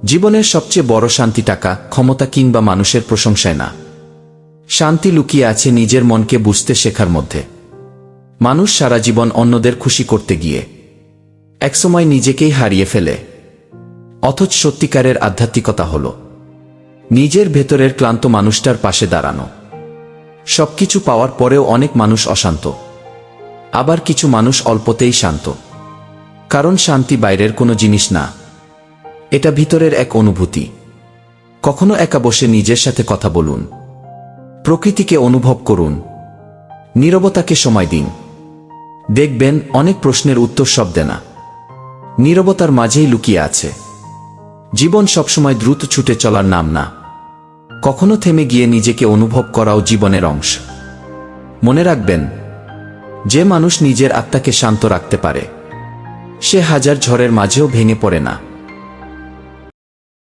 জীবনের সবচেয়ে বড় শান্তি টাকা, ক্ষমতা কিংবা মানুষের প্রশংসায় না। শান্তি লুকিয়ে আছে নিজের মনকে বুঝতে শেখার মধ্যে। মানুষ সারা জীবন অন্যদের খুশি করতে গিয়ে একসময় নিজেকেই হারিয়ে ফেলে। অথচ সত্যিকারের আধ্যাত্মিকতা হল নিজের ভেতরের ক্লান্ত মানুষটার পাশে দাঁড়ানো। সবকিছু পাওয়ার পরেও অনেক মানুষ অশান্ত, আবার কিছু মানুষ অল্পতেই শান্ত। কারণ শান্তি বাইরের কোনো জিনিস না, এটা ভিতরের এক অনুভূতি। কখনো একা বসে নিজের সাথে কথা বলুন, প্রকৃতিকে অনুভব করুন, নীরবতাকে সময় দিন। দেখবেন অনেক প্রশ্নের উত্তর শব্দে না, নীরবতার মাঝেই লুকিয়ে আছে। জীবন সবসময় দ্রুত ছুটে চলার নাম না, কখনো থেমে গিয়ে নিজেকে অনুভব করাও জীবনের অংশ। মনে রাখবেন, যে মানুষ নিজের আত্মাকে শান্ত রাখতে পারে সে হাজার ঝড়ের মাঝেও ভেঙে পড়ে না।